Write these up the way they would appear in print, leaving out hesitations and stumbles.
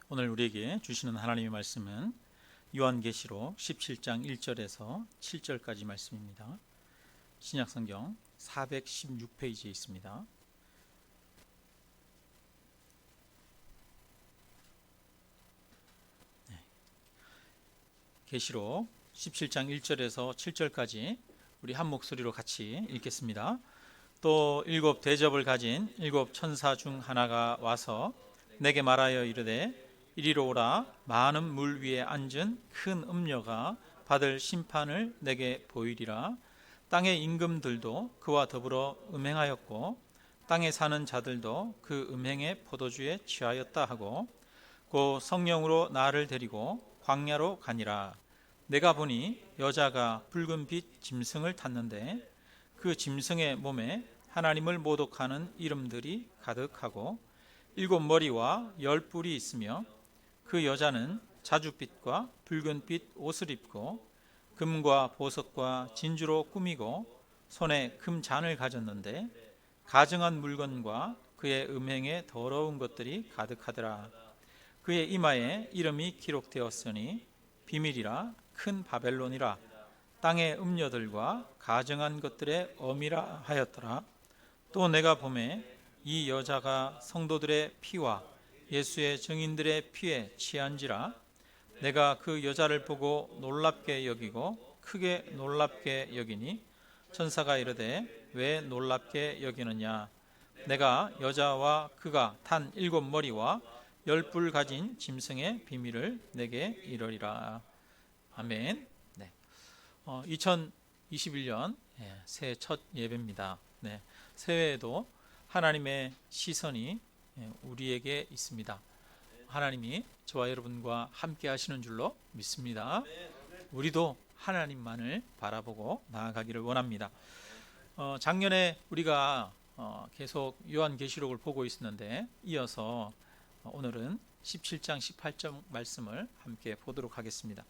오늘 우리에게 주시는 하나님의 말씀은 요한계시록 17장 1절에서 7절까지 말씀입니다. 신약성경 416페이지에 있습니다. 계시록 17장 1절에서 7절까지 우리 한 목소리로 같이 읽겠습니다. 또 일곱 대접을 가진 일곱 천사 중 하나가 와서 내게 말하여 이르되 이리로 오라. 많은 물 위에 앉은 큰 음녀가 받을 심판을 내게 보이리라. 땅의 임금들도 그와 더불어 음행하였고 땅에 사는 자들도 그 음행의 포도주에 취하였다 하고 곧 성령으로 나를 데리고 광야로 가니라. 내가 보니 여자가 붉은 빛 짐승을 탔는데 그 짐승의 몸에 하나님을 모독하는 이름들이 가득하고 일곱 머리와 열 뿔이 있으며 그 여자는 자줏빛과 붉은빛 옷을 입고 금과 보석과 진주로 꾸미고 손에 금잔을 가졌는데 가증한 물건과 그의 음행에 더러운 것들이 가득하더라. 그의 이마에 이름이 기록되었으니 비밀이라 큰 바벨론이라 땅의 음녀들과 가증한 것들의 어미라 하였더라. 또 내가 보매 이 여자가 성도들의 피와 예수의 증인들의 피에 취한지라. 내가 그 여자를 보고 놀랍게 여기고 크게 놀랍게 여기니 천사가 이르되 왜 놀랍게 여기느냐. 내가 여자와 그가 탄 일곱 머리와 열 뿔 가진 짐승의 비밀을 내게 이르리라. 아멘. 네. 2021년 새해 첫 예배입니다. 네. 새해에도 하나님의 시선이 우리에게 있습니다. 하나님이 저와 여러분과 함께 하시는 줄로 믿습니다. 우리도 하나님만을 바라보고 나아가기를 원합니다. 작년에 우리가 계속 요한계시록을 보고 있었는데 이어서 오늘은 17장 18절 말씀을 함께 보도록 하겠습니다.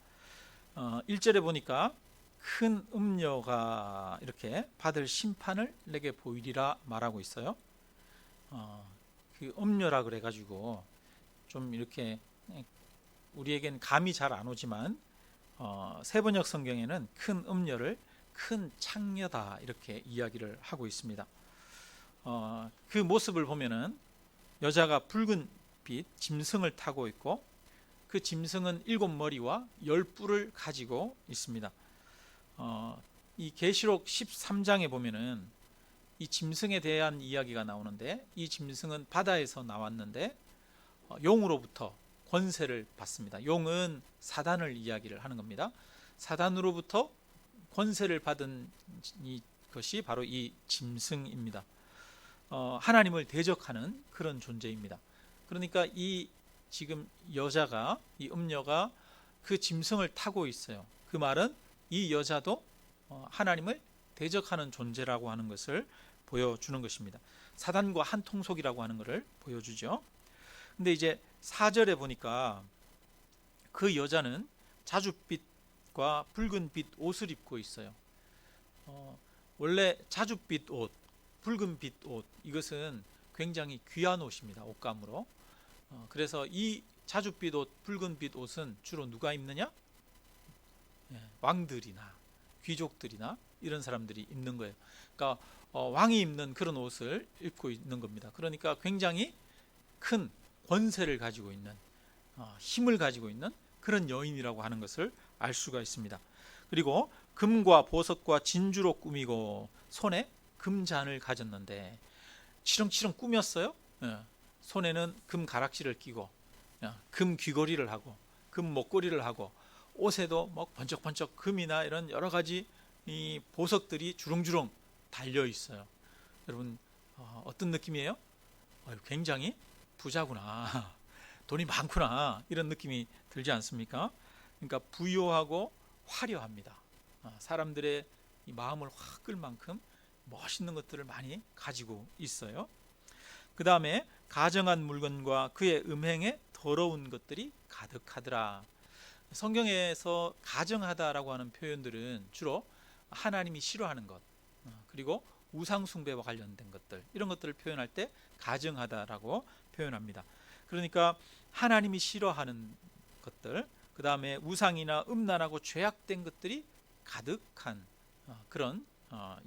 1절에 보니까 큰 음녀가 이렇게 받을 심판을 내게 보이리라 말하고 있어요. 그 음녀라 그래가지고 좀 이렇게 우리에겐 감이 잘 안 오지만 세번역 성경에는 큰 음녀를 큰 창녀다 이렇게 이야기를 하고 있습니다. 그 모습을 보면은 여자가 붉은 빛 짐승을 타고 있고 그 짐승은 일곱 머리와 열 뿔을 가지고 있습니다. 이 계시록 13장에 보면은 이 짐승에 대한 이야기가 나오는데 이 짐승은 바다에서 나왔는데 용으로부터 권세를 받습니다. 용은 사단을 이야기를 하는 겁니다. 사단으로부터 권세를 받은 것이 바로 이 짐승입니다. 하나님을 대적하는 그런 존재입니다. 그러니까 이 지금 여자가 이 음녀가 그 짐승을 타고 있어요. 그 말은 이 여자도 하나님을 대적하는 존재라고 하는 것을 보여주는 것입니다. 사단과 한 통속이라고 하는 것을 보여주죠. 근데 이제 4절에 보니까 그 여자는 자줏빛과 붉은빛 옷을 입고 있어요. 원래 자줏빛 옷, 붉은빛 옷 이것은 굉장히 귀한 옷입니다. 옷감으로. 그래서 이 자줏빛 옷, 붉은빛 옷은 주로 누가 입느냐? 왕들이나 귀족들이나 이런 사람들이 입는 거예요. 그러니까 왕이 입는 그런 옷을 입고 있는 겁니다. 그러니까 굉장히 큰 권세를 가지고 있는 힘을 가지고 있는 그런 여인이라고 하는 것을 알 수가 있습니다. 그리고 금과 보석과 진주로 꾸미고 손에 금잔을 가졌는데 치렁치렁 꾸몄어요. 손에는 금 가락지를 끼고 금 귀걸이를 하고 금 목걸이를 하고 옷에도 뭐 번쩍번쩍 금이나 이런 여러 가지 이 보석들이 주렁주렁 달려 있어요. 여러분 어떤 느낌이에요? 굉장히 부자구나, 돈이 많구나 이런 느낌이 들지 않습니까? 그러니까 부유하고 화려합니다. 사람들의 이 마음을 확 끌 만큼 멋있는 것들을 많이 가지고 있어요. 그 다음에 가정한 물건과 그의 음행에 더러운 것들이 가득하더라. 성경에서 가정하다라고 하는 표현들은 주로 하나님이 싫어하는 것, 그리고 우상 숭배와 관련된 것들, 이런 것들을 표현할 때 가정하다라고 표현합니다. 그러니까 하나님이 싫어하는 것들, 그 다음에 우상이나 음란하고 죄악된 것들이 가득한 그런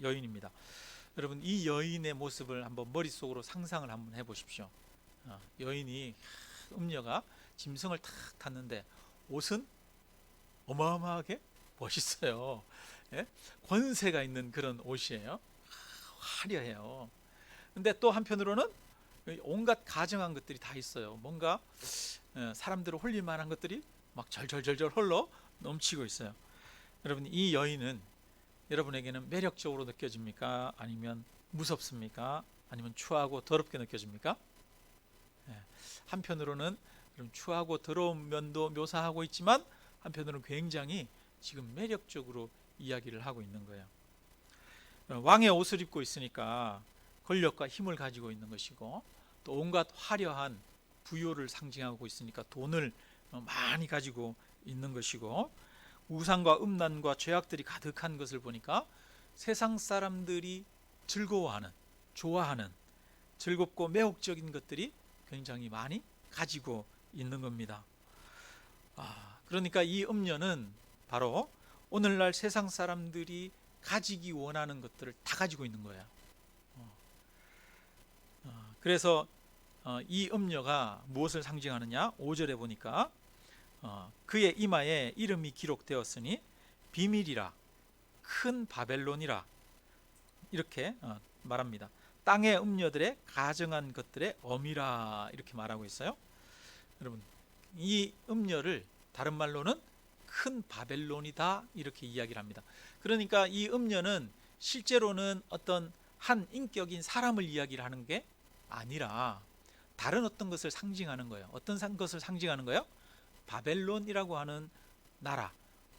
여인입니다. 여러분, 이 여인의 모습을 한번 머릿속으로 상상을 한번 해보십시오. 여인이, 음녀가 짐승을 탁 탔는데 옷은 어마어마하게 멋있어요. 예? 권세가 있는 그런 옷이에요. 화려해요. 근데 또 한편으로는 온갖 가증한 것들이 다 있어요. 뭔가 사람들을 홀릴 만한 것들이 막 절절절절 흘러 넘치고 있어요. 여러분, 이 여인은 여러분에게는 매력적으로 느껴집니까? 아니면 무섭습니까? 아니면 추하고 더럽게 느껴집니까? 한편으로는 그럼 추하고 더러운 면도 묘사하고 있지만 한편으로는 굉장히 지금 매력적으로 이야기를 하고 있는 거예요. 왕의 옷을 입고 있으니까 권력과 힘을 가지고 있는 것이고, 또 온갖 화려한 부요를 상징하고 있으니까 돈을 많이 가지고 있는 것이고, 우상과 음란과 죄악들이 가득한 것을 보니까 세상 사람들이 즐거워하는, 좋아하는 즐겁고 매혹적인 것들이 굉장히 많이 가지고 있는 겁니다. 그러니까 이 음녀는 바로 오늘날 세상 사람들이 가지기 원하는 것들을 다 가지고 있는 거예요. 그래서 이 음녀가 무엇을 상징하느냐? 5절에 보니까 그의 이마에 이름이 기록되었으니 비밀이라, 큰 바벨론이라, 이렇게 말합니다. 땅의 음녀들의 가증한 것들의 어미라, 이렇게 말하고 있어요. 여러분, 이 음녀를 다른 말로는 큰 바벨론이다, 이렇게 이야기를 합니다. 그러니까 이 음녀는 실제로는 어떤 한 인격인 사람을 이야기를 하는 게 아니라 다른 어떤 것을 상징하는 거예요. 어떤 것을 상징하는 거예요? 바벨론이라고 하는 나라,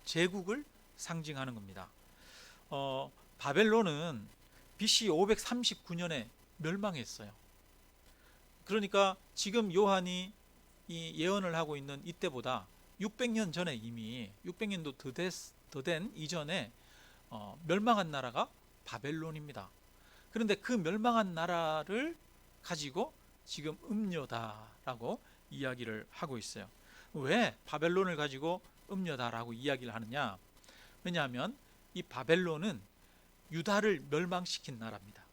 제국을 상징하는 겁니다. 바벨론은 BC 539년에 멸망했어요. 그러니까 지금 요한이 이 예언을 하고 있는 이때보다 600년 전에, 이미 600년도 더 된 이전에 멸망한 나라가 바벨론입니다. 그런데 그 멸망한 나라를 가지고 지금 음녀다라고 이야기를 하고 있어요. 왜 바벨론을 가지고 음녀다라고 이야기를 하느냐? 왜냐하면 이 바벨론은 유다를 멸망시킨 나라입니다.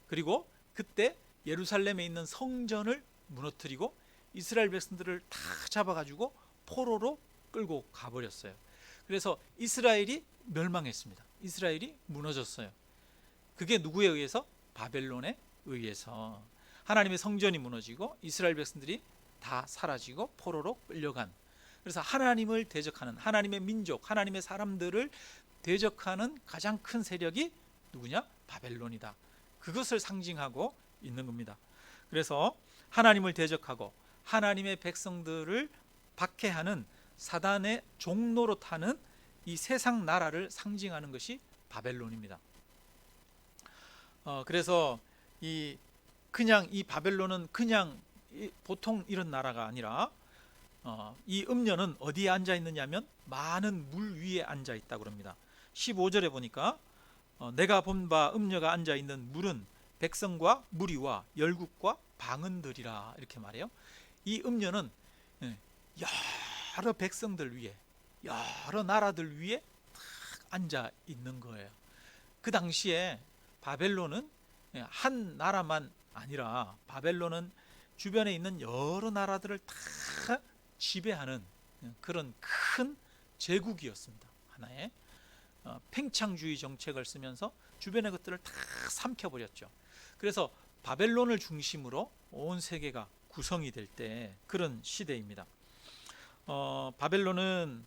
그리고 그때 예루살렘에 있는 성전을 무너뜨리고 이스라엘 백성들을 다 잡아가지고 포로로 끌고 가버렸어요. 그래서 이스라엘이 멸망했습니다. 이스라엘이 무너졌어요. 그게 누구에 의해서? 바벨론에 의해서. 하나님의 성전이 무너지고 이스라엘 백성들이 다 사라지고 포로로 끌려간, 그래서 하나님을 대적하는, 하나님의 민족, 하나님의 사람들을 대적하는 가장 큰 세력이 누구냐? 바벨론이다. 그것을 상징하고 있는 겁니다. 그래서 하나님을 대적하고 하나님의 백성들을 박해하는 사단의 종로로 타는 이 세상 나라를 상징하는 것이 바벨론입니다. 그래서 그냥 이 바벨론은 그냥 보통 이런 나라가 아니라 이 음녀는 어디에 앉아 있느냐면 많은 물 위에 앉아 있다고 합니다. 15절에 보니까 내가 본 바 음녀가 앉아 있는 물은 백성과 무리와 열국과 방언들이라, 이렇게 말해요. 이 음녀는 여러 백성들 위에, 여러 나라들 위에 딱 앉아 있는 거예요. 그 당시에 바벨론은 한 나라만 아니라 바벨론은 주변에 있는 여러 나라들을 다 지배하는 그런 큰 제국이었습니다. 하나의 팽창주의 정책을 쓰면서 주변의 것들을 다 삼켜버렸죠. 그래서 바벨론을 중심으로 온 세계가 구성이 될 때 그런 시대입니다. 바벨론은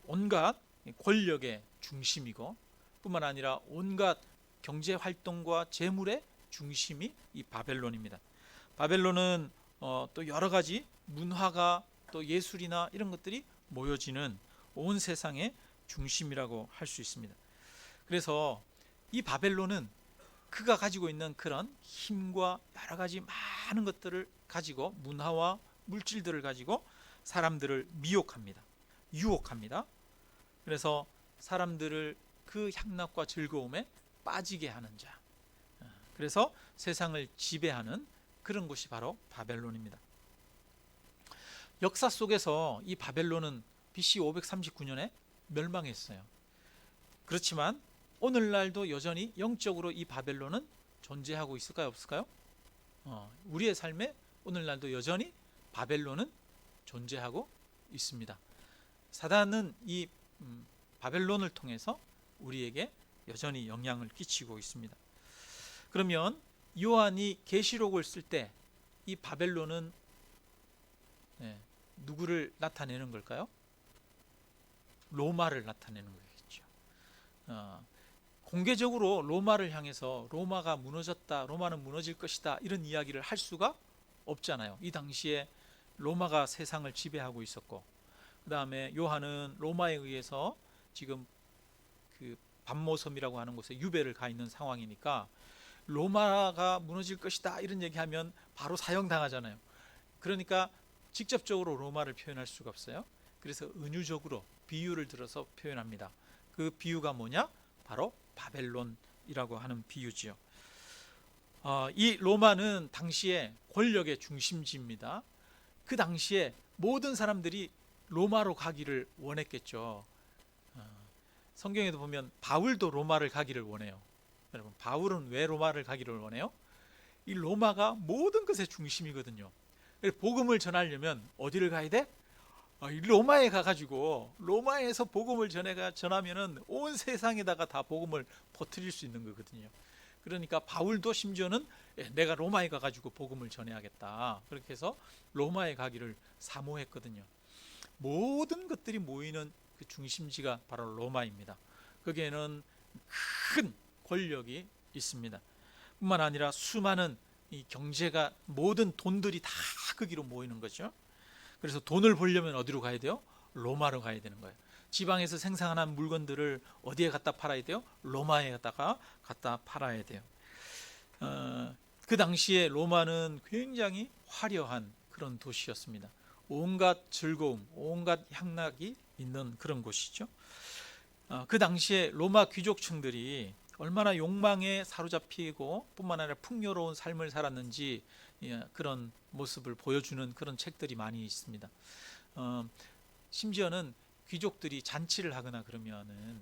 온갖 권력의 중심이고 뿐만 아니라 온갖 경제활동과 재물의 중심이 이 바벨론입니다. 바벨론은 또 여러 가지 문화가, 또 예술이나 이런 것들이 모여지는 온 세상의 중심이라고 할 수 있습니다. 그래서 이 바벨론은 그가 가지고 있는 그런 힘과 여러 가지 많은 것들을 가지고, 문화와 물질들을 가지고 사람들을 미혹합니다. 유혹합니다. 그래서 사람들을 그 향락과 즐거움에 빠지게 하는 자, 그래서 세상을 지배하는 그런 곳이 바로 바벨론입니다. 역사 속에서 이 바벨론은 BC 539년에 멸망했어요. 그렇지만 오늘날도 여전히 영적으로 이 바벨론은 존재하고 있을까요, 없을까요? 우리의 삶에 오늘날도 여전히 바벨론은 존재하고 있습니다. 사단은 이 바벨론을 통해서 우리에게 여전히 영향을 끼치고 있습니다. 그러면 요한이 계시록을 쓸 때 이 바벨론은 누구를 나타내는 걸까요? 로마를 나타내는 거겠죠. 공개적으로 로마를 향해서 로마가 무너졌다, 로마는 무너질 것이다, 이런 이야기를 할 수가 없잖아요. 이 당시에 로마가 세상을 지배하고 있었고, 그 다음에 요한은 로마에 의해서 지금 그 반모섬이라고 하는 곳에 유배를 가 있는 상황이니까 로마가 무너질 것이다 이런 얘기하면 바로 사형당하잖아요. 그러니까 직접적으로 로마를 표현할 수가 없어요. 그래서 은유적으로 비유를 들어서 표현합니다. 그 비유가 뭐냐? 바로 바벨론이라고 하는 비유지요. 이 로마는 당시에 권력의 중심지입니다. 그 당시에 모든 사람들이 로마로 가기를 원했겠죠. 성경에도 보면 바울도 로마를 가기를 원해요. 여러분, 바울은 왜 로마를 가기를 원해요? 이 로마가 모든 것의 중심이거든요. 복음을 전하려면 어디를 가야 돼? 로마에 가가지고 로마에서 복음을 전하면은 온 세상에다가 다 복음을 퍼뜨릴 수 있는 거거든요. 그러니까 바울도 심지어는 내가 로마에 가가지고 복음을 전해야겠다, 그렇게 해서 로마에 가기를 사모했거든요. 모든 것들이 모이는 그 중심지가 바로 로마입니다. 거기에는 큰 권력이 있습니다. 뿐만 아니라 수많은 이 경제가, 모든 돈들이 다 거기로 모이는 거죠. 그래서 돈을 벌려면 어디로 가야 돼요? 로마로 가야 되는 거예요. 지방에서 생산한 물건들을 어디에 갖다 팔아야 돼요? 로마에 갖다 팔아야 돼요. 그 당시에 로마는 굉장히 화려한 그런 도시였습니다. 온갖 즐거움, 온갖 향락이 있는 그런 곳이죠. 그 당시에 로마 귀족층들이 얼마나 욕망에 사로잡히고 뿐만 아니라 풍요로운 삶을 살았는지 그런 모습을 보여주는 그런 책들이 많이 있습니다. 심지어는 귀족들이 잔치를 하거나 그러면은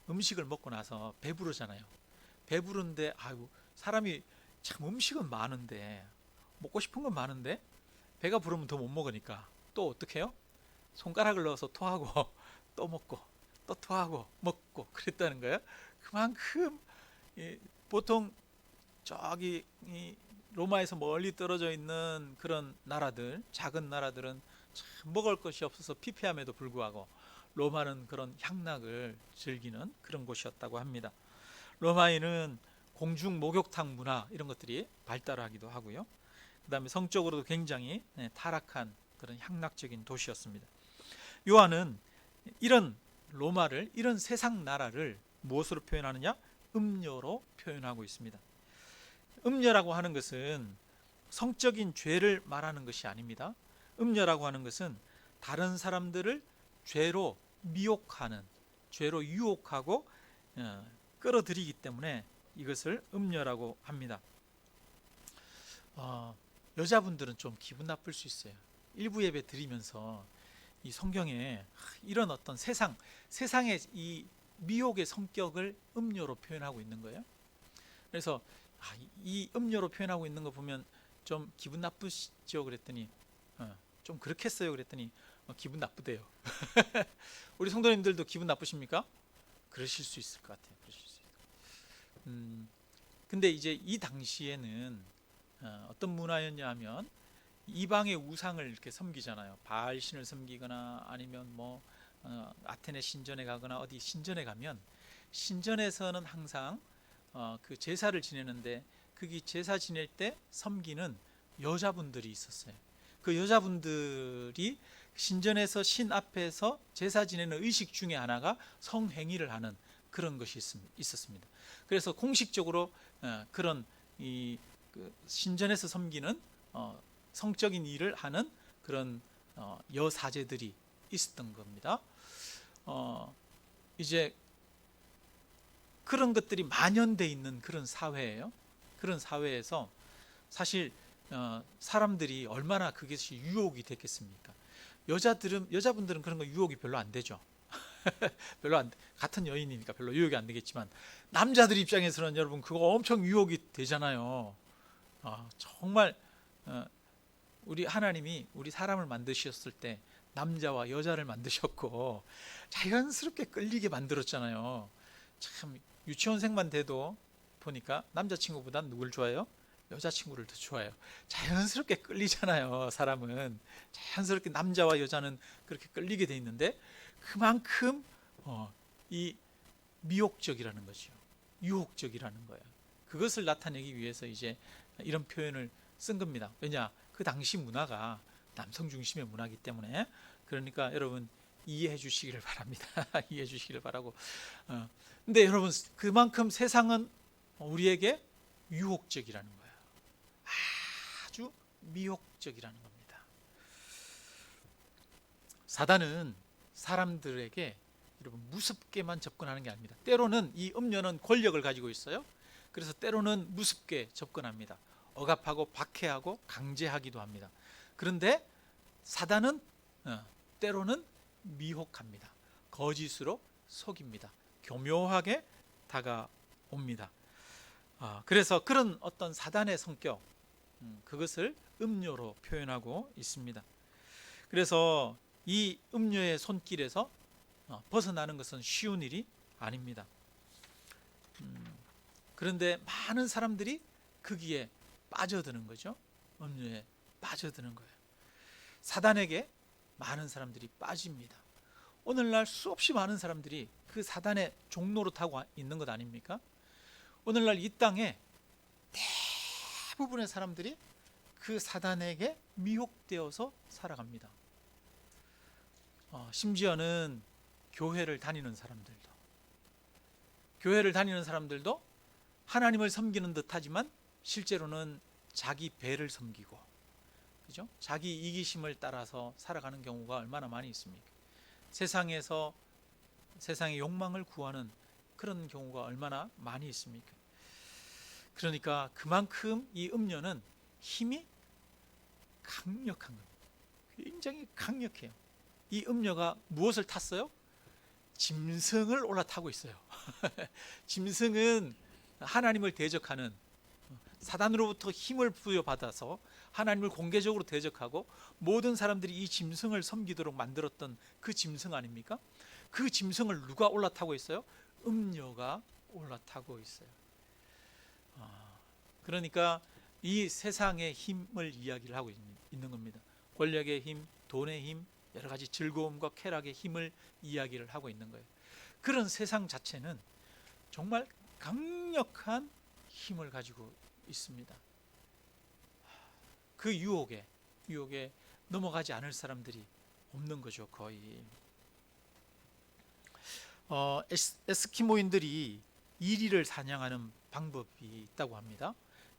음식을 먹고 나서 배부르잖아요. 배부른데 사람이 참 음식은 많은데, 먹고 싶은 건 많은데 배가 부르면 더 못 먹으니까 또 어떻게 해요? 손가락을 넣어서 토하고 또 먹고 또 토하고 먹고 그랬다는 거예요. 그만큼 보통 저기 로마에서 멀리 떨어져 있는 그런 나라들, 작은 나라들은 참 먹을 것이 없어서 피폐함에도 불구하고 로마는 그런 향락을 즐기는 그런 곳이었다고 합니다. 로마에는 공중 목욕탕 문화 이런 것들이 발달하기도 하고요. 그 다음에 성적으로도 굉장히 타락한 그런 향락적인 도시였습니다. 요한은 이런 로마를, 이런 세상 나라를 무엇으로 표현하느냐? 음녀로 표현하고 있습니다. 음녀라고 하는 것은 성적인 죄를 말하는 것이 아닙니다. 음녀라고 하는 것은 다른 사람들을 죄로 미혹하는, 죄로 유혹하고 끌어들이기 때문에 이것을 음녀라고 합니다. 여자분들은 좀 기분 나쁠 수 있어요. 일부 예배 드리면서 이 성경에 이런 어떤 세상의 이 미혹의 성격을 음녀로 표현하고 있는 거예요. 그래서 이 음녀로 표현하고 있는 거 보면 좀 기분 나쁘시죠? 그랬더니 좀 그렇겠어요? 그랬더니 기분 나쁘대요. 우리 성도님들도 기분 나쁘십니까? 그러실 수 있을 것 같아요. 그러실 수 있어요. 근데 이제 이 당시에는 어떤 문화였냐 하면 이방의 우상을 이렇게 섬기잖아요. 바알 신을 섬기거나 아니면 뭐 아테네 신전에 가거나 어디 신전에 가면 신전에서는 항상 그 제사를 지내는데 거기 제사 지낼 때 섬기는 여자분들이 있었어요. 그 여자분들이 신전에서 신 앞에서 제사 지내는 의식 중에 하나가 성행위를 하는 그런 것이 있었습니다. 그래서 공식적으로 그런 그 신전에서 섬기는 성적인 일을 하는 그런 여사제들이 있었던 겁니다. 이제 그런 것들이 만연돼 있는 그런 사회예요. 그런 사회에서 사실 사람들이 얼마나 그것이 유혹이 됐겠습니까? 여자분들은 그런 거 유혹이 별로 안 되죠. 별로 안 같은 여인이니까 별로 유혹이 안 되겠지만 남자들 입장에서는 여러분 그거 엄청 유혹이 되잖아요. 정말 우리 하나님이 우리 사람을 만드셨을 때 남자와 여자를 만드셨고 자연스럽게 끌리게 만들었잖아요. 참 유치원생만 돼도 보니까 남자친구보단 누굴 좋아해요? 여자친구를 더 좋아해요. 자연스럽게 끌리잖아요. 사람은 자연스럽게 남자와 여자는 그렇게 끌리게 돼 있는데 그만큼 이 미혹적이라는 거죠. 유혹적이라는 거예요. 그것을 나타내기 위해서 이제 이런 표현을 쓴 겁니다. 왜냐? 그 당시 문화가 남성 중심의 문화이기 때문에. 그러니까 여러분 이해해 주시기를 바랍니다. 이해해 주시기를 바라고. 근데 여러분 그만큼 세상은 우리에게 유혹적이라는 거예요. 아주 미혹적이라는 겁니다. 사단은 사람들에게 여러분 무섭게만 접근하는 게 아닙니다. 때로는 이 음료는 권력을 가지고 있어요. 그래서 때로는 무섭게 접근합니다. 억압하고 박해하고 강제하기도 합니다. 그런데 사단은 때로는 미혹합니다. 거짓으로 속입니다. 교묘하게 다가옵니다. 그래서 그런 어떤 사단의 성격, 그것을 음료로 표현하고 있습니다. 그래서 이 음료의 손길에서 벗어나는 것은 쉬운 일이 아닙니다. 그런데 많은 사람들이 거기에 빠져드는 거죠. 음료에 빠져드는 거예요. 사단에게 많은 사람들이 빠집니다. 오늘날 수없이 많은 사람들이 그 사단의 종로로 타고 있는 것 아닙니까? 오늘날 이 땅에 대부분의 사람들이 그 사단에게 미혹되어서 살아갑니다. 심지어는 교회를 다니는 사람들도 하나님을 섬기는 듯하지만 실제로는 자기 배를 섬기고, 그죠? 자기 이기심을 따라서 살아가는 경우가 얼마나 많이 있습니까? 세상에서 세상의 욕망을 구하는 그런 경우가 얼마나 많이 있습니까? 그러니까 그만큼 이 음료는 힘이 강력한 겁니다. 굉장히 강력해요. 이 음료가 무엇을 탔어요? 짐승을 올라타고 있어요. 짐승은 하나님을 대적하는, 사단으로부터 힘을 부여받아서 하나님을 공개적으로 대적하고 모든 사람들이 이 짐승을 섬기도록 만들었던 그 짐승 아닙니까? 그 짐승을 누가 올라타고 있어요? 음료가 올라타고 있어요. 그러니까 이 세상의 힘을 이야기를 하고 있는 겁니다. 권력의 힘, 돈의 힘, 여러 가지 즐거움과 쾌락의 힘을 이야기를 하고 있는 거예요. 그런 세상 자체는 정말 강력한 힘을 가지고 있습니다. 그 유혹에 넘어가지 않을 사람들이 없는 거죠, 거의. 에스키모인들이 이리를 사냥하는 방법이 있다고 합니다.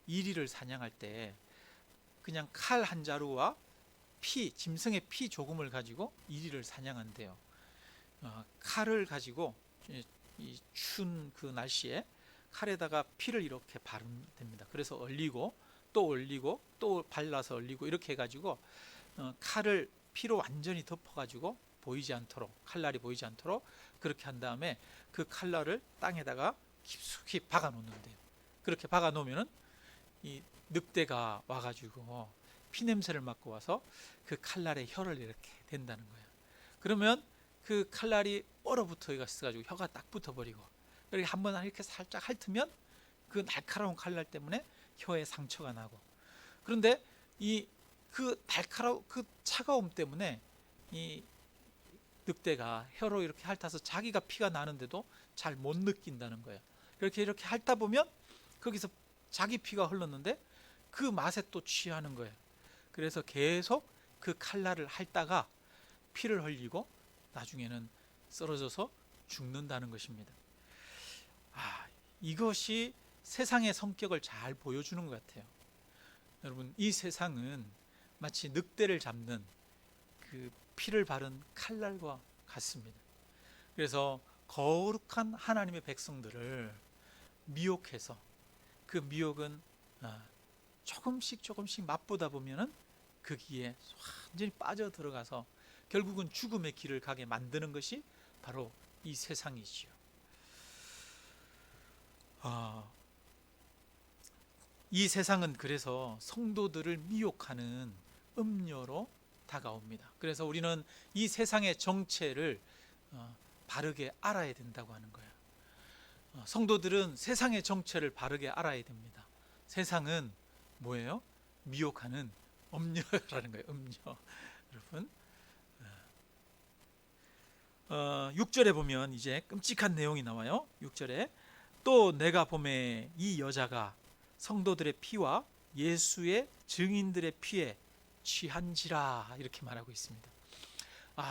이리를 사냥할 때 그냥 칼 한 자루와 짐승의 피 조금을 가지고 이리를 사냥한대요. 칼을 가지고 이 추운 그 날씨에 칼에다가 피를 이렇게 바르면 됩니다. 그래서 얼리고 또 얼리고 또 발라서 얼리고 이렇게 해가지고 칼을 피로 완전히 덮어가지고 보이지 않도록, 칼날이 보이지 않도록 그렇게 한 다음에 그 칼날을 땅에다가 깊숙이 박아 놓는데요. 그렇게 박아 놓으면은 이 늑대가 와가지고 피 냄새를 맡고 와서 그 칼날에 혀를 이렇게 댄다는 거예요. 그러면 그 칼날이 얼어붙어 있어가지고 혀가 딱 붙어버리고, 이렇게 한번 이렇게 살짝 핥으면 그 날카로운 칼날 때문에 혀에 상처가 나고, 그런데 그 차가움 때문에 이 늑대가 혀로 이렇게 핥아서 자기가 피가 나는데도 잘 못 느낀다는 거예요. 이렇게 핥다 보면 거기서 자기 피가 흘렀는데 그 맛에 또 취하는 거예요. 그래서 계속 그 칼날을 핥다가 피를 흘리고 나중에는 쓰러져서 죽는다는 것입니다. 이것이 세상의 성격을 잘 보여주는 것 같아요. 여러분, 이 세상은 마치 늑대를 잡는 그 피를 바른 칼날과 같습니다. 그래서 거룩한 하나님의 백성들을 미혹해서 그 미혹은 조금씩 맛보다 보면은 거기에 완전히 빠져 들어가서 결국은 죽음의 길을 가게 만드는 것이 바로 이 세상이지요. 이 세상은 그래서 성도들을 미혹하는 음료로 다가옵니다. 그래서 우리는 이 세상의 정체를 바르게 알아야 된다고 하는 거예요. 성도들은 세상의 정체를 바르게 알아야 됩니다. 세상은 뭐예요? 미혹하는 음료라는 거예요. 음료. 여러분, 6절에 보면 이제 끔찍한 내용이 나와요. 6절에 또 내가 보매 이 여자가 성도들의 피와 예수의 증인들의 피에 취한지라 이렇게 말하고 있습니다.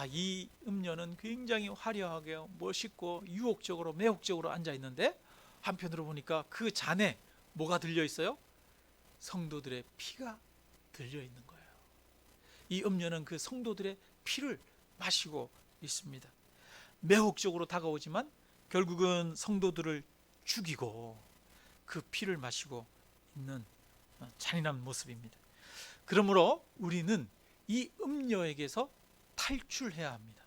이 음녀는 굉장히 화려하게 멋있고 유혹적으로 매혹적으로 앉아 있는데 한편으로 보니까 그 잔에 뭐가 들려 있어요? 성도들의 피가 들려 있는 거예요. 이 음녀는 그 성도들의 피를 마시고 있습니다. 매혹적으로 다가오지만 결국은 성도들을 죽이고 그 피를 마시고 있는 잔인한 모습입니다. 그러므로 우리는 이 음녀에게서 탈출해야 합니다.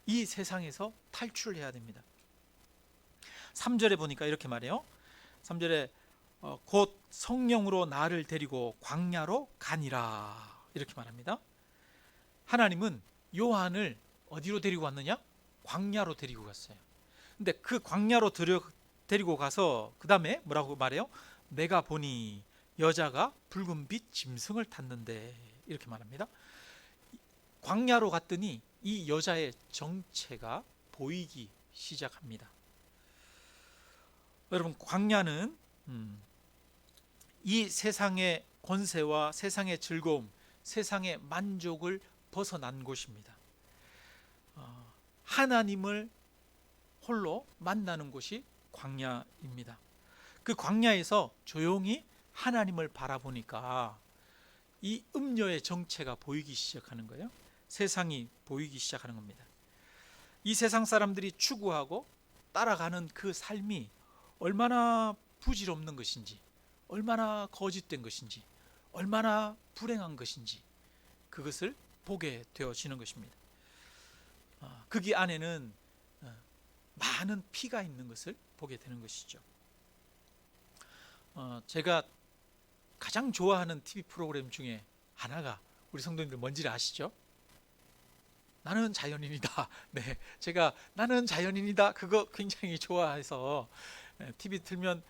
이 세상에서 탈출해야 됩니다. 3절에 보니까 이렇게 말해요. 3절에 곧 성령으로 나를 데리고 광야로 가니라 이렇게 말합니다. 하나님은 요한을 어디로 데리고 갔느냐? 광야로 데리고 갔어요. 근데 그 광야로 데리고 가서 그 다음에 뭐라고 말해요? 내가 보니 여자가 붉은 빛 짐승을 탔는데 이렇게 말합니다. 광야로 갔더니 이 여자의 정체가 보이기 시작합니다. 여러분, 광야는 이 세상의 권세와 세상의 즐거움, 세상의 만족을 벗어난 곳입니다. 하나님을 홀로 만나는 곳이 광야입니다. 그 광야에서 조용히 하나님을 바라보니까 이 음녀의 정체가 보이기 시작하는 거예요. 세상이 보이기 시작하는 겁니다. 이 세상 사람들이 추구하고 따라가는 그 삶이 얼마나 부질없는 것인지, 얼마나 거짓된 것인지, 얼마나 불행한 것인지 그것을 보게 되어지는 것입니다. 거기 안에는 많은 피가 있는 것을 보게 되는 것이죠. 제가 가장 좋아하는 TV 프로그램 중에 하나가 우리 성도님들 뭔지를 아시죠? 나는 자연인이다. 네, 제가 나는 자연인이다 그거 굉장히 좋아해서 TV 틀면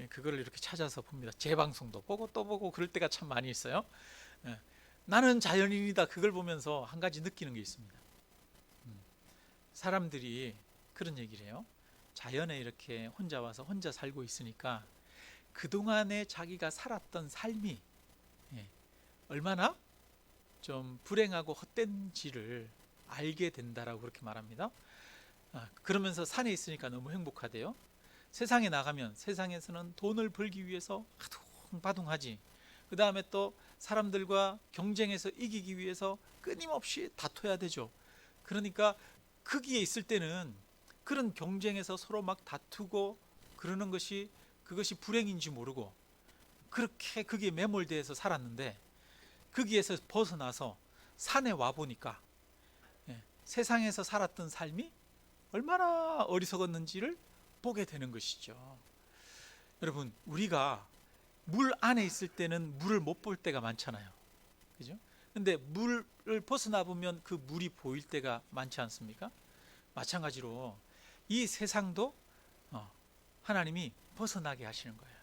그거를 이렇게 찾아서 봅니다. 재방송도 보고 또 보고 그럴 때가 참 많이 있어요. 나는 자연인이다 그걸 보면서 한 가지 느끼는 게 있습니다. 사람들이 그런 얘기를 해요. 자연에 이렇게 혼자 와서 혼자 살고 있으니까 그동안에 자기가 살았던 삶이 얼마나 좀 불행하고 헛된지를 알게 된다라고 그렇게 말합니다. 그러면서 산에 있으니까 너무 행복하대요. 세상에 나가면 세상에서는 돈을 벌기 위해서 아둥바둥하지. 그 다음에 또 사람들과 경쟁해서 이기기 위해서 끊임없이 다퉈야 되죠. 그러니까 거기에 있을 때는 그런 경쟁에서 서로 막 다투고 그러는 것이 그것이 불행인지 모르고 그렇게 거기에 매몰되어서 살았는데 거기에서 벗어나서 산에 와 보니까 세상에서 살았던 삶이 얼마나 어리석었는지를 보게 되는 것이죠. 여러분, 우리가 물 안에 있을 때는 물을 못 볼 때가 많잖아요. 그죠? 근데 물을 벗어나 보면 그 물이 보일 때가 많지 않습니까? 마찬가지로 이 세상도 하나님이 벗어나게 하시는 거예요.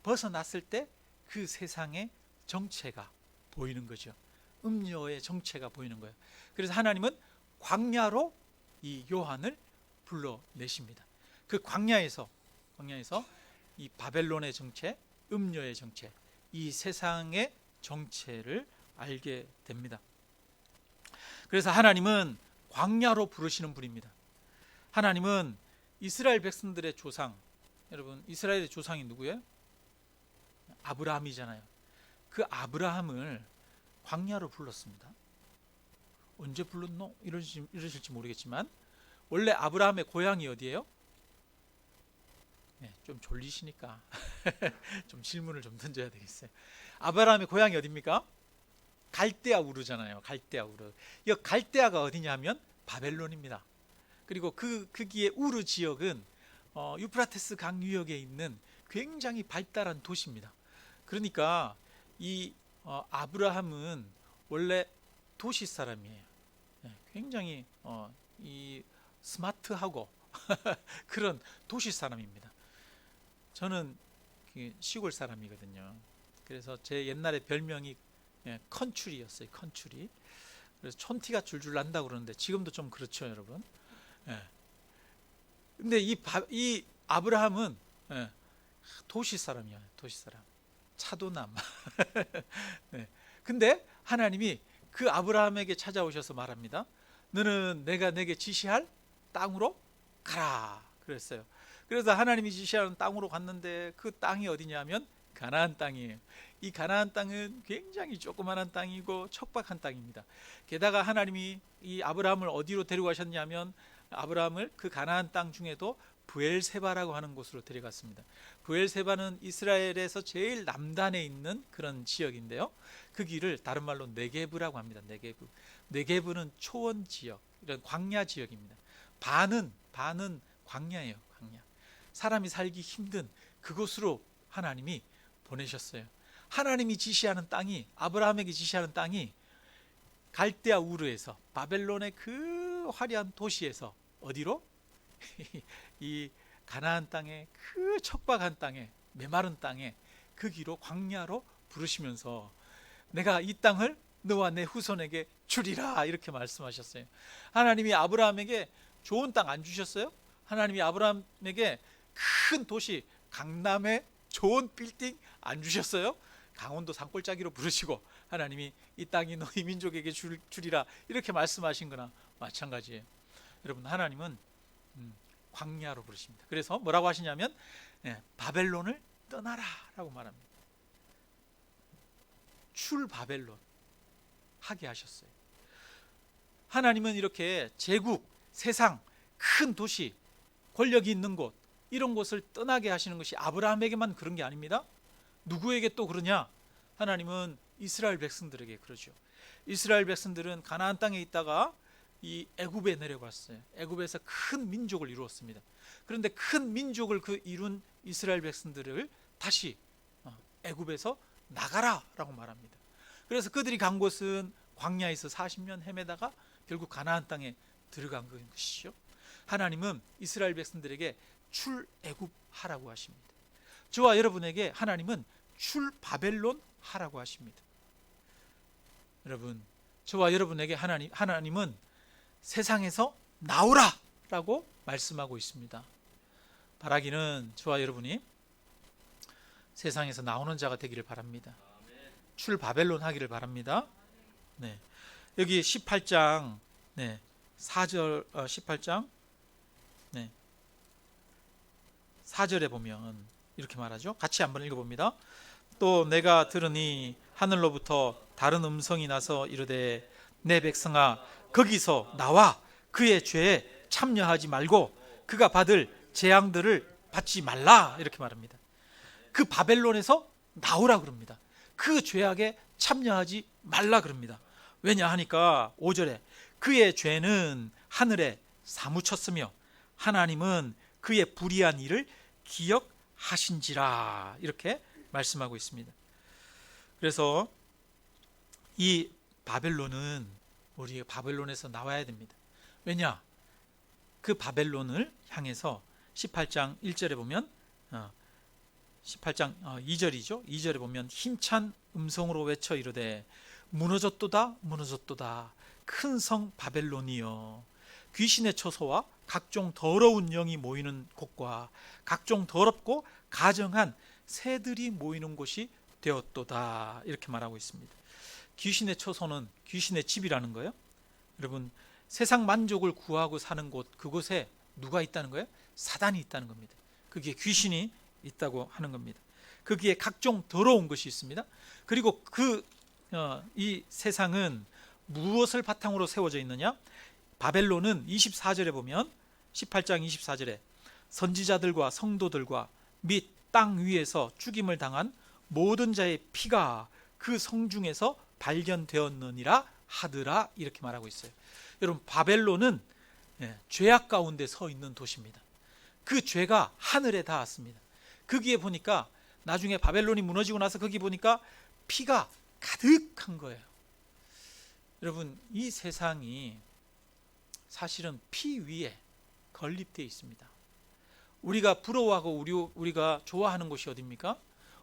벗어났을 때 그 세상의 정체가 보이는 거죠. 음료의 정체가 보이는 거예요. 그래서 하나님은 광야로 이 요한을 불러내십니다. 그 광야에서 이 바벨론의 정체, 음료의 정체, 이 세상의 정체를 알게 됩니다. 그래서 하나님은 광야로 부르시는 분입니다. 하나님은 이스라엘 백성들의 조상, 여러분 이스라엘의 조상이 누구예요? 아브라함이잖아요. 그 아브라함을 광야로 불렀습니다. 언제 불렀노? 이러실지 모르겠지만 원래 아브라함의 고향이 어디예요? 좀 졸리시니까 좀 질문을 좀 던져야 되겠어요. 아브라함의 고향이 어디입니까? 갈대아 우르잖아요. 갈대아 우르. 이 갈대아가 어디냐면 바벨론입니다. 그리고 거기에 우르 지역은 유프라테스 강 유역에 있는 굉장히 발달한 도시입니다. 그러니까 이 아브라함은 원래 도시 사람이에요. 굉장히 이 스마트하고 그런 도시 사람입니다. 저는 시골 사람이거든요. 그래서 제 옛날에 별명이 컨츄리였어요. 컨츄리. 그래서 촌티가 줄줄 난다고 그러는데 지금도 좀 그렇죠, 여러분. 근데 이 아브라함은 도시 사람이야. 도시 사람. 차도남. 네. 근데 하나님이 그 아브라함에게 찾아오셔서 말합니다. 너는 내가 내게 지시할 땅으로 가라 그랬어요. 그래서 하나님이 지시하는 땅으로 갔는데 그 땅이 어디냐면 가나안 땅이에요. 이 가나안 땅은 굉장히 조그마한 땅이고 척박한 땅입니다. 게다가 하나님이 이 아브라함을 어디로 데려가셨냐면 아브라함을 그 가나안 땅 중에도 브엘세바라고 하는 곳으로 데려갔습니다. 브엘세바는 이스라엘에서 제일 남단에 있는 그런 지역인데요. 그 길을 다른 말로 네게브라고 합니다. 네게브. 네게브는 초원 지역, 이런 광야 지역입니다. 반은 광야예요. 광야. 사람이 살기 힘든 그곳으로 하나님이 보내셨어요. 하나님이 지시하는 땅이, 아브라함에게 지시하는 땅이 갈대아 우르에서, 바벨론의 그 화려한 도시에서 어디로? 이 가나안 땅에, 그 척박한 땅에, 메마른 땅에, 그 길로 광야로 부르시면서 내가 이 땅을 너와 내 후손에게 주리라 이렇게 말씀하셨어요. 하나님이 아브라함에게 좋은 땅 안 주셨어요? 하나님이 아브라함에게 큰 도시, 강남에 좋은 빌딩 안 주셨어요? 강원도 산골짜기로 부르시고 하나님이 이 땅이 너희 민족에게 주리라 이렇게 말씀하신 거나 마찬가지예요. 여러분, 하나님은 광야로 부르십니다. 그래서 뭐라고 하시냐면 바벨론을 떠나라 라고 말합니다. 출 바벨론 하게 하셨어요. 하나님은 이렇게 제국, 세상, 큰 도시, 권력이 있는 곳, 이런 곳을 떠나게 하시는 것이 아브라함에게만 그런 게 아닙니다. 누구에게 또 그러냐? 하나님은 이스라엘 백성들에게 그러죠. 이스라엘 백성들은 가나안 땅에 있다가 이 애굽에 내려갔어요. 애굽에서 큰 민족을 이루었습니다. 그런데 큰 민족을 이룬 이스라엘 백성들을 다시 애굽에서 나가라라고 말합니다. 그래서 그들이 간 곳은 광야에서 40년 헤매다가 결국 가나안 땅에 들어간 것이죠. 하나님은 이스라엘 백성들에게 출애굽하라고 하십니다. 저와 여러분에게 하나님은 출바벨론 하라고 하십니다. 여러분, 저와 여러분에게 하나님은 세상에서 나오라라고 말씀하고 있습니다. 바라기는 저와 여러분이 세상에서 나오는 자가 되기를 바랍니다. 출바벨론 하기를 바랍니다. 네. 여기 18장 4절 18장 4절에 보면 이렇게 말하죠. 같이 한번 읽어봅니다. 또 내가 들으니 하늘로부터 다른 음성이 나서 이르되 내 백성아 거기서 나와 그의 죄에 참여하지 말고 그가 받을 재앙들을 받지 말라 이렇게 말합니다. 그 바벨론에서 나오라 그럽니다. 그 죄악에 참여하지 말라 그럽니다. 왜냐 하니까 5절에 그의 죄는 하늘에 사무쳤으며 하나님은 그의 불의한 일을 기억하신지라 이렇게 말씀하고 있습니다. 그래서 이 바벨론은 우리가 바벨론에서 나와야 됩니다. 왜냐? 그 바벨론을 향해서 18장 1절에 보면 18장 2절이죠. 2절에 보면 힘찬 음성으로 외쳐 이르되 무너졌도다 무너졌도다 큰 성 바벨론이여 귀신의 처소와 각종 더러운 영이 모이는 곳과 각종 더럽고 가정한 새들이 모이는 곳이 되었도다 이렇게 말하고 있습니다. 귀신의 처소는 귀신의 집이라는 거예요. 여러분, 세상 만족을 구하고 사는 곳, 그곳에 누가 있다는 거예요? 사단이 있다는 겁니다. 거기에 귀신이 있다고 하는 겁니다. 거기에 각종 더러운 것이 있습니다. 그리고 이 세상은 무엇을 바탕으로 세워져 있느냐? 바벨론은 24절에 보면 18장 24절에 선지자들과 성도들과 및 땅 위에서 죽임을 당한 모든 자의 피가 그 성중에서 발견되었느니라 하더라, 이렇게 말하고 있어요. 여러분, 바벨론은 죄악 가운데 서 있는 도시입니다. 그 죄가 하늘에 닿았습니다. 거기에 보니까 나중에 바벨론이 무너지고 나서 거기 보니까 피가 가득한 거예요. 여러분, 이 세상이 사실은 피 위에 건립되어 있습니다. 우리가 부러워하고 우리가 좋아하는 곳이 어디입니까?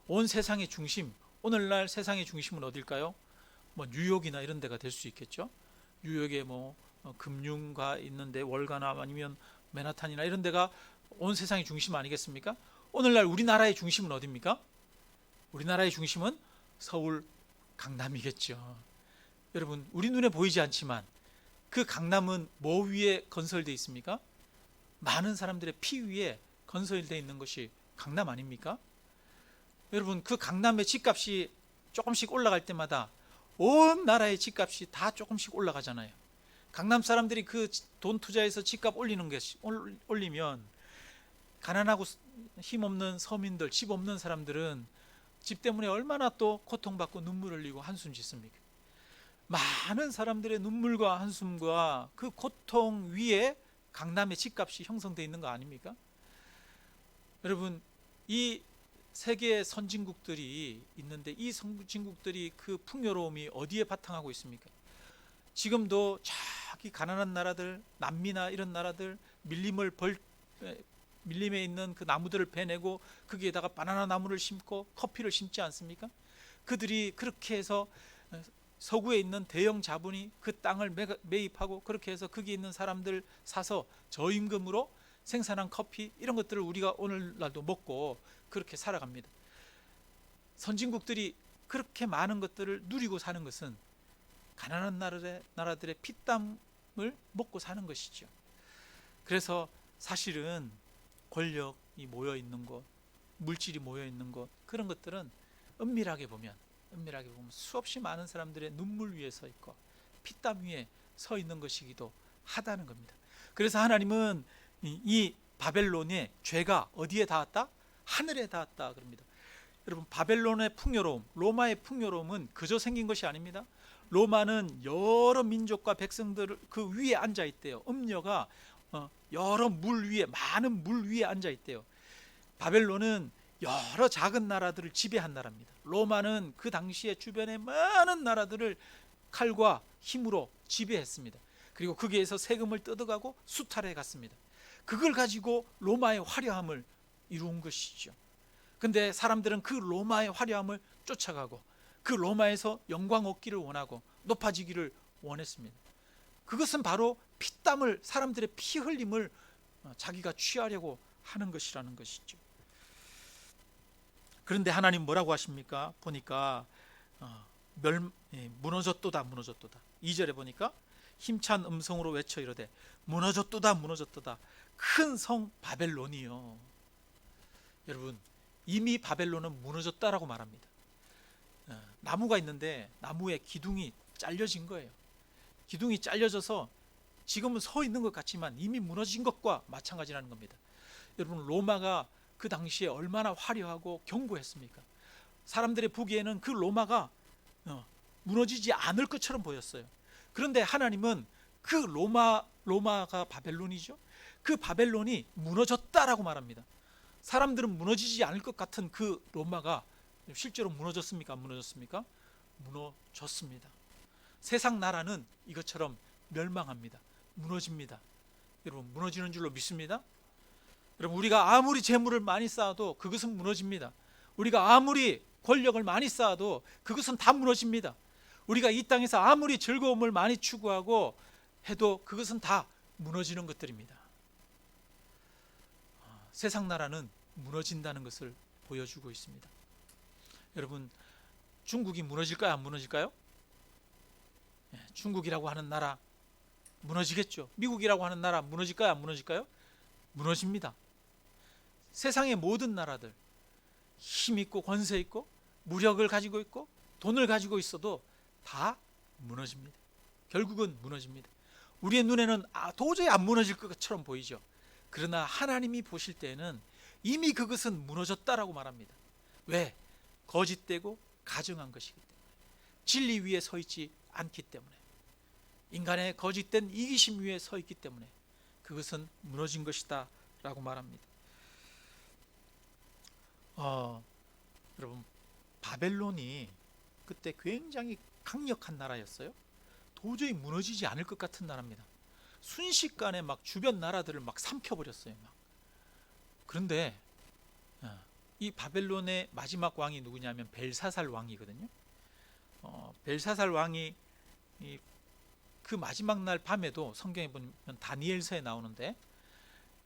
온 세상의 중심, 오늘날 세상의 중심은 어딜까요? 뭐 뉴욕이나 이런 데가 될 수 있겠죠. 뉴욕에 뭐 금융가 있는데, 월가나 아니면 맨하탄이나 이런 데가 온 세상의 중심 아니겠습니까? 오늘날 우리나라의 중심은 어디입니까? 우리나라의 중심은 서울 강남이겠죠. 여러분, 우리 눈에 보이지 않지만 그 강남은 뭐 위에 건설되어 있습니까? 많은 사람들의 피 위에 건설되어 있는 것이 강남 아닙니까? 여러분, 그 강남의 집값이 조금씩 올라갈 때마다 온 나라의 집값이 다 조금씩 올라가잖아요. 강남 사람들이 그 돈 투자해서 집값 올리면 가난하고 힘없는 서민들, 집 없는 사람들은 집 때문에 얼마나 또 고통받고 눈물 흘리고 한숨 짓습니까? 많은 사람들의 눈물과 한숨과 그 고통 위에 강남의 집값이 형성되어 있는 거 아닙니까? 여러분, 이 세계의 선진국들이 있는데, 이 선진국들이 그 풍요로움이 어디에 바탕하고 있습니까? 지금도 저기 가난한 나라들, 남미나 이런 나라들, 밀림에 있는 그 나무들을 베내고 거기에다가 바나나 나무를 심고 커피를 심지 않습니까? 그들이 그렇게 해서 서구에 있는 대형 자본이 그 땅을 매입하고 그렇게 해서 거기 있는 사람들 사서 저임금으로 생산한 커피, 이런 것들을 우리가 오늘날도 먹고 그렇게 살아갑니다. 선진국들이 그렇게 많은 것들을 누리고 사는 것은 가난한 나라들의 피땀을 먹고 사는 것이죠. 그래서 사실은 권력이 모여 있는 곳, 물질이 모여 있는 곳, 그런 것들은 은밀하게 보면 수없이 많은 사람들의 눈물 위에 서 있고 피땀 위에 서 있는 것이기도 하다는 겁니다. 그래서 하나님은 이 바벨론의 죄가 어디에 닿았다? 하늘에 닿았다 그럽니다. 여러분, 바벨론의 풍요로움, 로마의 풍요로움은 그저 생긴 것이 아닙니다. 로마는 여러 민족과 백성들 그 위에 앉아 있대요. 음녀가 여러 물 위에, 많은 물 위에 앉아 있대요. 바벨론은 여러 작은 나라들을 지배한 나라입니다. 로마는 그 당시에 주변의 많은 나라들을 칼과 힘으로 지배했습니다. 그리고 거기에서 세금을 뜯어가고 수탈해 갔습니다. 그걸 가지고 로마의 화려함을 이룬 것이죠. 근데 사람들은 그 로마의 화려함을 쫓아가고 그 로마에서 영광 얻기를 원하고 높아지기를 원했습니다. 그것은 바로 피땀을, 사람들의 피 흘림을 자기가 취하려고 하는 것이라는 것이죠. 그런데 하나님 뭐라고 하십니까? 보니까 무너졌도다. 2절에 보니까 힘찬 음성으로 외쳐 이르되 무너졌도다. 큰 성 바벨론이요. 여러분, 이미 바벨론은 무너졌다라고 말합니다. 나무가 있는데 나무의 기둥이 잘려진 거예요. 기둥이 잘려져서 지금은 서 있는 것 같지만 이미 무너진 것과 마찬가지라는 겁니다. 여러분, 로마가 그 당시에 얼마나 화려하고 견고했습니까? 사람들의 보기에는 그 로마가 무너지지 않을 것처럼 보였어요. 그런데 하나님은 그 로마가 바벨론이죠. 그 바벨론이 무너졌다라고 말합니다. 사람들은 무너지지 않을 것 같은 그 로마가 실제로 무너졌습니까? 안 무너졌습니까? 무너졌습니다. 세상 나라는 이것처럼 멸망합니다. 무너집니다. 여러분, 무너지는 줄로 믿습니다. 여러분, 우리가 아무리 재물을 많이 쌓아도 그것은 무너집니다. 우리가 아무리 권력을 많이 쌓아도 그것은 다 무너집니다. 우리가 이 땅에서 아무리 즐거움을 많이 추구하고 해도 그것은 다 무너지는 것들입니다. 세상 나라는 무너진다는 것을 보여주고 있습니다. 여러분, 중국이 무너질까요? 안 무너질까요? 중국이라고 하는 나라 무너지겠죠. 미국이라고 하는 나라 무너질까요? 안 무너질까요? 무너집니다. 세상의 모든 나라들, 힘 있고 권세 있고 무력을 가지고 있고 돈을 가지고 있어도 다 무너집니다. 결국은 무너집니다. 우리의 눈에는 도저히 안 무너질 것처럼 보이죠. 그러나 하나님이 보실 때에는 이미 그것은 무너졌다라고 말합니다. 왜? 거짓되고 가증한 것이기 때문에, 진리 위에 서 있지 않기 때문에, 인간의 거짓된 이기심 위에 서 있기 때문에 그것은 무너진 것이다 라고 말합니다. 여러분, 바벨론이 그때 굉장히 강력한 나라였어요. 도저히 무너지지 않을 것 같은 나라입니다. 순식간에 막 주변 나라들을 막 삼켜버렸어요. 막. 그런데 이 바벨론의 마지막 왕이 누구냐면 벨사살 왕이거든요. 벨사살 왕이 그 마지막 날 밤에도 성경에 보면 다니엘서에 나오는데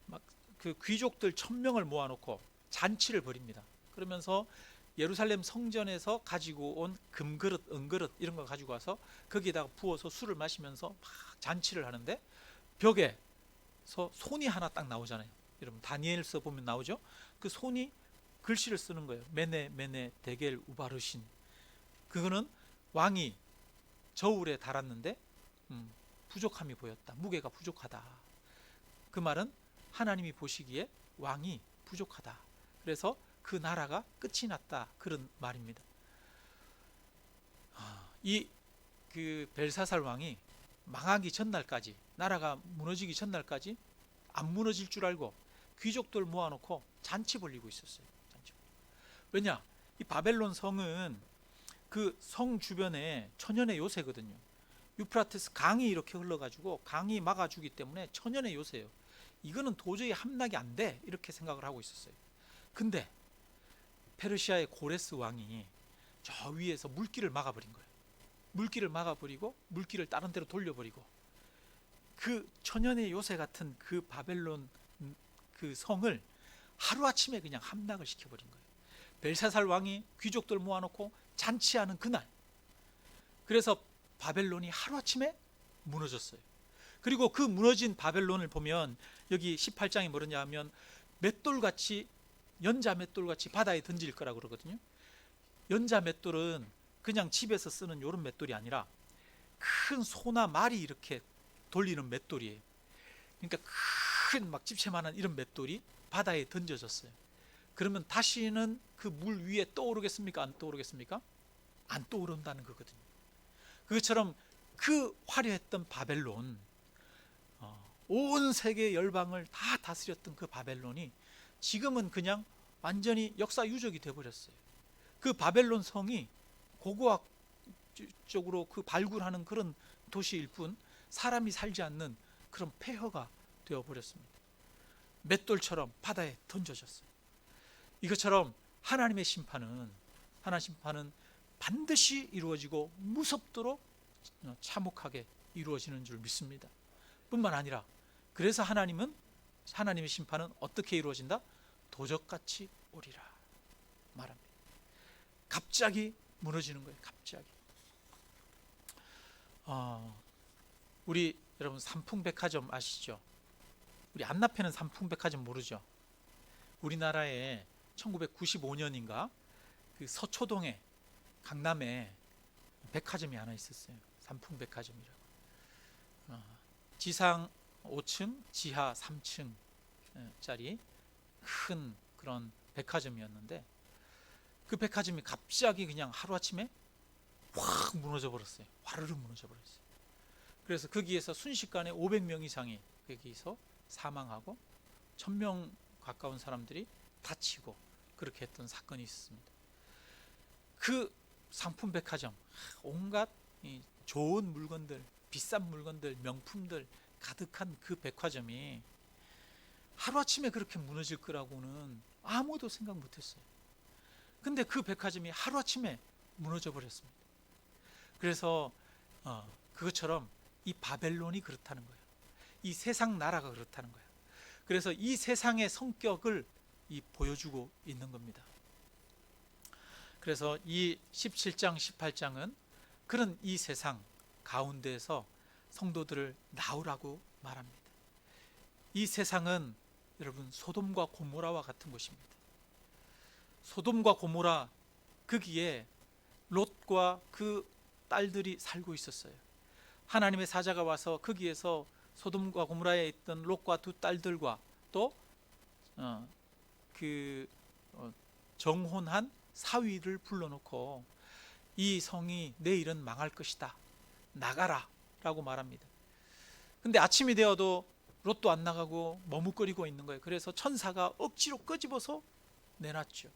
막 그 귀족들 1000명을 모아놓고 잔치를 벌입니다. 그러면서 예루살렘 성전에서 가지고 온 금그릇, 은그릇 이런 거 가지고 와서 거기에다가 부어서 술을 마시면서 막 잔치를 하는데 벽에서 손이 하나 딱 나오잖아요. 여러분 다니엘서 보면 나오죠. 그 손이 글씨를 쓰는 거예요. 메네 메네 데겔 우바르신. 그거는 왕이 저울에 달았는데 부족함이 보였다. 무게가 부족하다. 그 말은 하나님이 보시기에 왕이 부족하다. 그래서 그 나라가 끝이 났다. 그런 말입니다. 이 그 벨사살 왕이 망하기 전날까지, 나라가 무너지기 전날까지 안 무너질 줄 알고 귀족들 모아놓고 잔치 벌리고 있었어요. 잔치. 왜냐? 이 바벨론 성은 그 성 주변에 천연의 요새거든요. 유프라테스 강이 이렇게 흘러가지고 강이 막아주기 때문에 천연의 요새예요. 이거는 도저히 함락이 안 돼, 이렇게 생각을 하고 있었어요. 근데 페르시아의 고레스 왕이 저 위에서 물길을 막아버린 거예요. 물길을 막아버리고 물길을 다른 데로 돌려버리고 그 천연의 요새 같은 그 바벨론 그 성을 하루아침에 그냥 함락을 시켜버린 거예요. 벨사살 왕이 귀족들 모아놓고 잔치하는 그날, 그래서 바벨론이 하루아침에 무너졌어요. 그리고 그 무너진 바벨론을 보면 여기 18장이 뭐냐 하면 맷돌같이, 연자 맷돌같이 바다에 던질 거라고 그러거든요. 연자 맷돌은 그냥 집에서 쓰는 이런 맷돌이 아니라 큰 소나 말이 이렇게 돌리는 맷돌이에요. 그러니까 큰 막 집채만한 이런 맷돌이 바다에 던져졌어요. 그러면 다시는 그 물 위에 떠오르겠습니까? 안 떠오르겠습니까? 안 떠오른다는 거거든요. 그것처럼 그 화려했던 바벨론, 온 세계 열방을 다 다스렸던 그 바벨론이 지금은 그냥 완전히 역사 유적이 되어버렸어요. 그 바벨론 성이 고고학적으로 그 발굴하는 그런 도시일 뿐 사람이 살지 않는 그런 폐허가 되어버렸습니다. 맷돌처럼 바다에 던져졌어요. 이것처럼 하나님의 심판은 반드시 이루어지고 무섭도록 참혹하게 이루어지는 줄 믿습니다. 뿐만 아니라 그래서 하나님의 심판은 어떻게 이루어진다? 도적같이 오리라 말합니다. 갑자기 무너지는 거예요. 갑자기. 우리 여러분 삼풍백화점 아시죠? 우리 안나페는 삼풍백화점 모르죠? 우리나라에 1995년인가 그 서초동에, 강남에 백화점이 하나 있었어요. 삼풍백화점이라고. 지상 5층, 지하 3층짜리 큰 그런 백화점이었는데 그 백화점이 갑자기 그냥 하루아침에 확 무너져 버렸어요. 화르르 무너져 버렸어요. 그래서 거기에서 순식간에 500명 이상이 거기서 사망하고 1000명 가까운 사람들이 다치고 그렇게 했던 사건이 있었습니다. 그 상품 백화점, 온갖 좋은 물건들, 비싼 물건들, 명품들 가득한 그 백화점이 하루아침에 그렇게 무너질 거라고는 아무도 생각 못했어요. 근데 그 백화점이 하루아침에 무너져 버렸습니다. 그래서 그것처럼 이 바벨론이 그렇다는 거예요. 이 세상 나라가 그렇다는 거예요. 그래서 이 세상의 성격을 보여주고 있는 겁니다. 그래서 이 17장, 18장은 그런 이 세상 가운데에서 성도들을 나오라고 말합니다. 이 세상은 여러분 소돔과 고모라와 같은 곳입니다. 소돔과 고모라, 거기에 롯과 그 딸들이 살고 있었어요. 하나님의 사자가 와서 거기에서 소돔과 고모라에 있던 롯과 두 딸들과 또 정혼한 사위를 불러놓고 이 성이 내일은 망할 것이다. 나가라 라고 말합니다. 근데 아침이 되어도 롯도 안 나가고 머뭇거리고 있는 거예요. 그래서 천사가 억지로 끄집어서 내놨죠.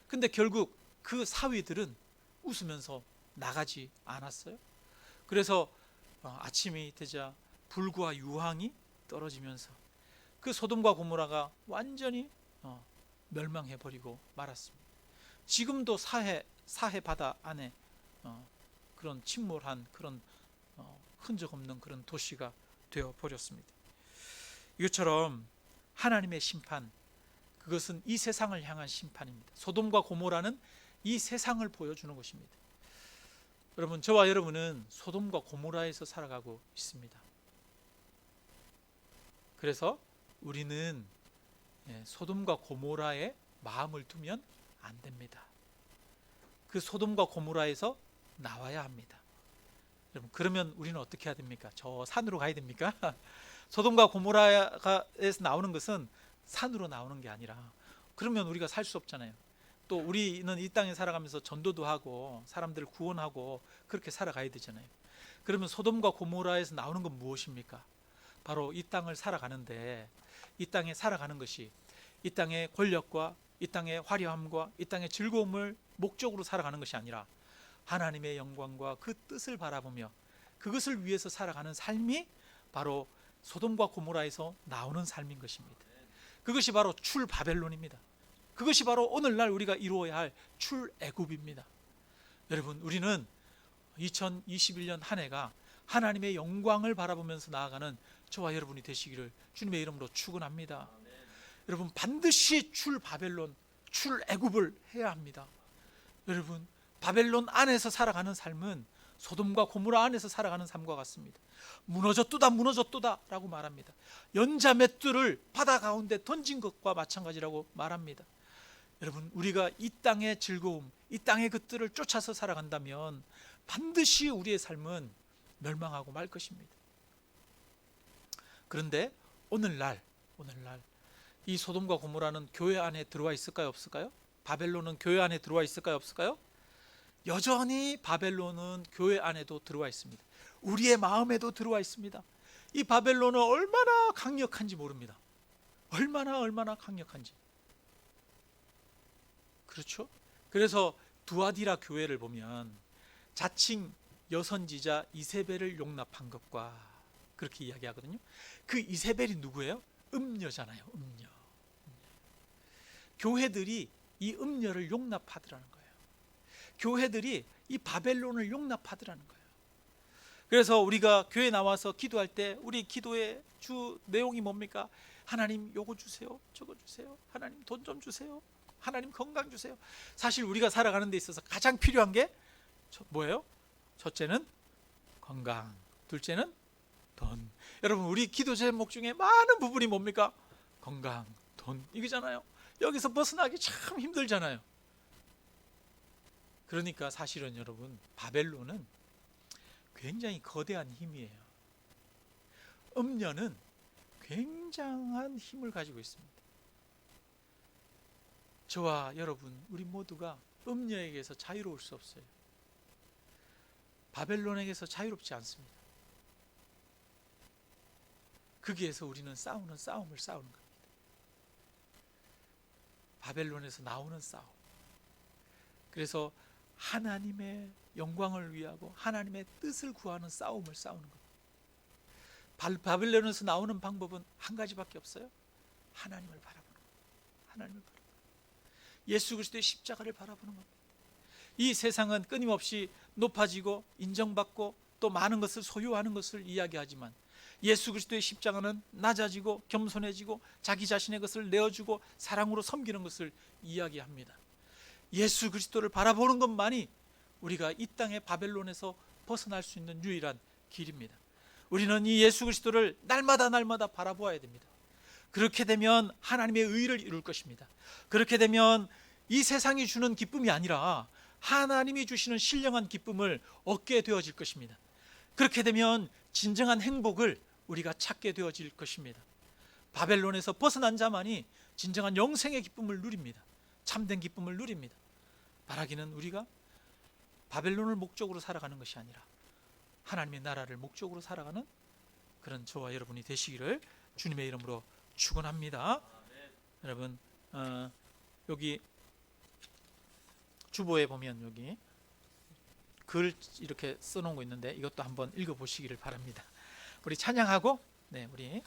근데 결국 그 사위들은 웃으면서 나가지 않았어요. 그래서 아침이 되자 불과 유황이 떨어지면서 그 소돔과 고모라가 완전히 멸망해버리고 말았습니다. 지금도 사해 바다 안에 그런 침몰한 그런 흔적 없는 그런 도시가 되어 버렸습니다. 이것처럼 하나님의 심판, 그것은 이 세상을 향한 심판입니다. 소돔과 고모라는 이 세상을 보여주는 것입니다. 여러분, 저와 여러분은 소돔과 고모라에서 살아가고 있습니다. 그래서 우리는 소돔과 고모라에 마음을 두면 안 됩니다. 그 소돔과 고모라에서 나와야 합니다. 여러분, 그러면 우리는 어떻게 해야 됩니까? 저 산으로 가야 됩니까? 소돔과 고모라에서 나오는 것은 산으로 나오는 게 아니라, 그러면 우리가 살 수 없잖아요. 또 우리는 이 땅에 살아가면서 전도도 하고 사람들을 구원하고 그렇게 살아가야 되잖아요. 그러면 소돔과 고모라에서 나오는 건 무엇입니까? 바로 이 땅을 살아가는데, 이 땅에 살아가는 것이 이 땅의 권력과 이 땅의 화려함과 이 땅의 즐거움을 목적으로 살아가는 것이 아니라 하나님의 영광과 그 뜻을 바라보며 그것을 위해서 살아가는 삶이 바로 소돔과 고모라에서 나오는 삶인 것입니다. 그것이 바로 출바벨론입니다. 그것이 바로 오늘날 우리가 이루어야 할 출애굽입니다. 여러분, 우리는 2021년 한 해가 하나님의 영광을 바라보면서 나아가는 저와 여러분이 되시기를 주님의 이름으로 축원합니다. 여러분, 반드시 출바벨론, 출애굽을 해야 합니다. 여러분, 바벨론 안에서 살아가는 삶은 소돔과 고모라 안에서 살아가는 삶과 같습니다. 무너졌도다 무너졌도다 라고 말합니다. 연자 맷돌을 바다 가운데 던진 것과 마찬가지라고 말합니다. 여러분, 우리가 이 땅의 즐거움, 이 땅의 것들을 쫓아서 살아간다면 반드시 우리의 삶은 멸망하고 말 것입니다. 그런데 오늘날 이 소돔과 고모라는 교회 안에 들어와 있을까요, 없을까요? 바벨론은 교회 안에 들어와 있을까요, 없을까요? 여전히 바벨론은 교회 안에도 들어와 있습니다. 우리의 마음에도 들어와 있습니다. 이 바벨론은 얼마나 강력한지 모릅니다. 얼마나 강력한지. 그렇죠? 그래서 두아디라 교회를 보면 자칭 여선지자 이세벨을 용납한 것과 그렇게 이야기하거든요. 그 이세벨이 누구예요? 음녀잖아요. 음녀. 교회들이 이 음녀를 용납하더라는 거예요. 교회들이 이 바벨론을 용납하더라는 거예요. 그래서 우리가 교회 나와서 기도할 때 우리 기도의 주 내용이 뭡니까? 하나님 요거 주세요, 저거 주세요, 하나님 돈 좀 주세요, 하나님 건강 주세요. 사실 우리가 살아가는 데 있어서 가장 필요한 게 뭐예요? 첫째는 건강, 둘째는 돈. 여러분, 우리 기도 제목 중에 많은 부분이 뭡니까? 건강, 돈, 이거잖아요. 여기서 벗어나기 참 힘들잖아요. 그러니까 사실은 여러분, 바벨론은 굉장히 거대한 힘이에요. 음녀는 굉장한 힘을 가지고 있습니다. 저와 여러분, 우리 모두가 음녀에게서 자유로울 수 없어요. 바벨론에게서 자유롭지 않습니다. 거기에서 우리는 싸우는 싸움을 싸우는 겁니다. 바벨론에서 나오는 싸움. 그래서 하나님의 영광을 위하고 하나님의 뜻을 구하는 싸움을 싸우는 겁니다. 바벨론에서 나오는 방법은 한 가지밖에 없어요. 하나님을 바라보는 겁니다. 하나님을 바라보는 겁니다. 예수 그리스도의 십자가를 바라보는 겁니다. 이 세상은 끊임없이 높아지고 인정받고 또 많은 것을 소유하는 것을 이야기하지만 예수 그리스도의 십자가는 낮아지고 겸손해지고 자기 자신의 것을 내어주고 사랑으로 섬기는 것을 이야기합니다. 예수 그리스도를 바라보는 것만이 우리가 이 땅의 바벨론에서 벗어날 수 있는 유일한 길입니다. 우리는 이 예수 그리스도를 날마다 바라보아야 됩니다. 그렇게 되면 하나님의 의를 이룰 것입니다. 그렇게 되면 이 세상이 주는 기쁨이 아니라 하나님이 주시는 신령한 기쁨을 얻게 되어질 것입니다. 그렇게 되면 진정한 행복을 우리가 찾게 되어질 것입니다. 바벨론에서 벗어난 자만이 진정한 영생의 기쁨을 누립니다. 참된 기쁨을 누립니다. 바라기는 우리가 바벨론을 목적으로 살아가는 것이 아니라 하나님의 나라를 목적으로 살아가는 그런 저와 여러분이 되시기를 주님의 이름으로 축원합니다. 여러분 여기 주보에 보면 여기 글 이렇게 써놓은 거 있는데 이것도 한번 읽어보시기를 바랍니다. 우리 찬양하고 우리